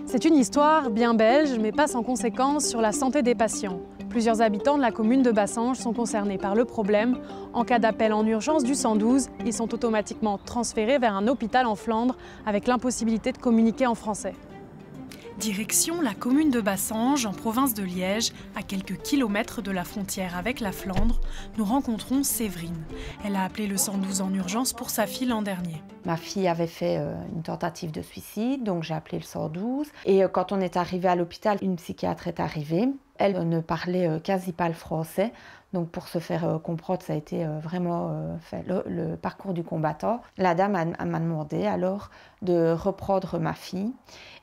C'est une histoire bien belge, mais pas sans conséquences sur la santé des patients. Plusieurs habitants de la commune de Bassange sont concernés par le problème. En cas d'appel en urgence du 112, ils sont automatiquement transférés vers un hôpital en Flandre avec l'impossibilité de communiquer en français. Direction la commune de Bassange, en province de Liège, à quelques kilomètres de la frontière avec la Flandre, nous rencontrons Séverine. Elle a appelé le 112 en urgence pour sa fille l'an dernier. Ma fille avait fait une tentative de suicide, donc j'ai appelé le 112. Et quand on est arrivé à l'hôpital, une psychiatre est arrivée. Elle ne parlait quasi pas le français. Donc pour se faire comprendre, ça a été vraiment le parcours du combattant. La dame m'a demandé alors de reprendre ma fille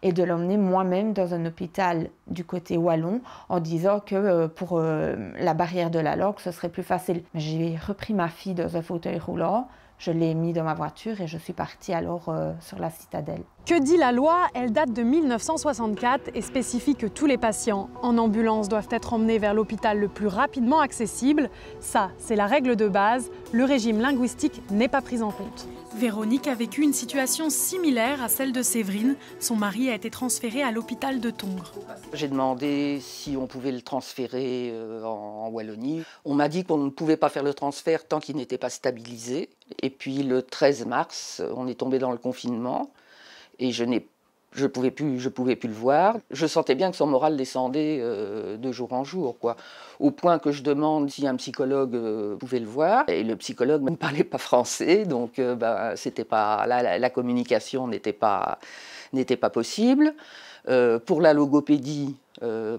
et de l'emmener moi-même dans un hôpital du côté wallon en disant que pour la barrière de la langue, ce serait plus facile. J'ai repris ma fille dans un fauteuil roulant. Je l'ai mis dans ma voiture et je suis partie alors sur la citadelle. Que dit la loi? Elle date de 1964 et spécifie que tous les patients en ambulance doivent être emmenés vers l'hôpital le plus rapidement accessible. Ça, c'est la règle de base. Le régime linguistique n'est pas pris en compte. Véronique a vécu une situation similaire à celle de Séverine. Son mari a été transféré à l'hôpital de Tongres. J'ai demandé si on pouvait le transférer en Wallonie. On m'a dit qu'on ne pouvait pas faire le transfert tant qu'il n'était pas stabilisé. Et puis le 13 mars, on est tombé dans le confinement et je pouvais plus le voir. Je sentais bien que son moral descendait de jour en jour, quoi. Au point que je demande si un psychologue pouvait le voir. Et le psychologue ne parlait pas français, donc c'était pas, la communication n'était pas possible. Pour la logopédie,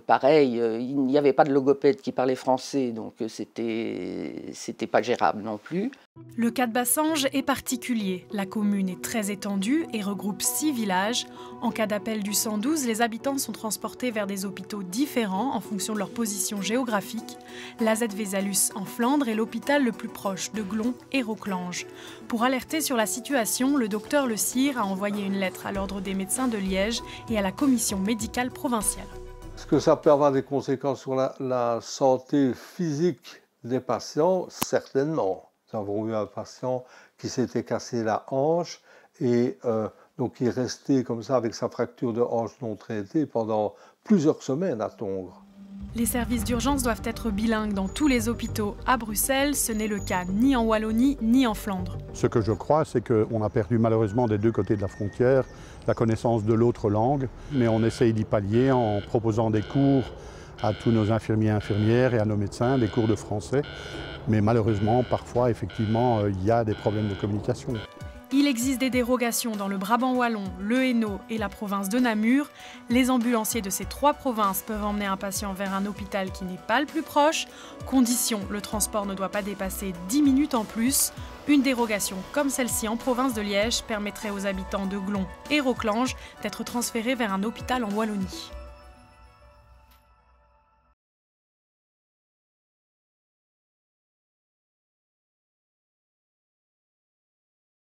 pareil, il n'y avait pas de logopède qui parlait français, donc c'était pas gérable non plus. Le cas de Bassange est particulier. La commune est très étendue et regroupe 6 villages. En cas d'appel du 112, les habitants sont transportés vers des hôpitaux différents en fonction de leur position géographique. L'AZ Vesalus en Flandre est l'hôpital le plus proche de Glon et Roclange. Pour alerter sur la situation, le docteur Le Sire a envoyé une lettre à l'Ordre des médecins de Liège et à la commission médicale provinciale. Est-ce que ça peut avoir des conséquences sur la santé physique des patients? Certainement. Nous avons eu un patient qui s'était cassé la hanche et donc il est resté comme ça avec sa fracture de hanche non traitée pendant plusieurs semaines à Tongres. Les services d'urgence doivent être bilingues dans tous les hôpitaux à Bruxelles. Ce n'est le cas ni en Wallonie ni en Flandre. Ce que je crois, c'est qu'on a perdu malheureusement des deux côtés de la frontière la connaissance de l'autre langue, mais on essaye d'y pallier en proposant des cours à tous nos infirmiers et infirmières et à nos médecins, des cours de français. Mais malheureusement, parfois, effectivement, il y a des problèmes de communication. Il existe des dérogations dans le Brabant wallon, le Hainaut et la province de Namur. Les ambulanciers de ces 3 provinces peuvent emmener un patient vers un hôpital qui n'est pas le plus proche. Condition, le transport ne doit pas dépasser 10 minutes en plus. Une dérogation comme celle-ci en province de Liège permettrait aux habitants de Glon et Roclange d'être transférés vers un hôpital en Wallonie.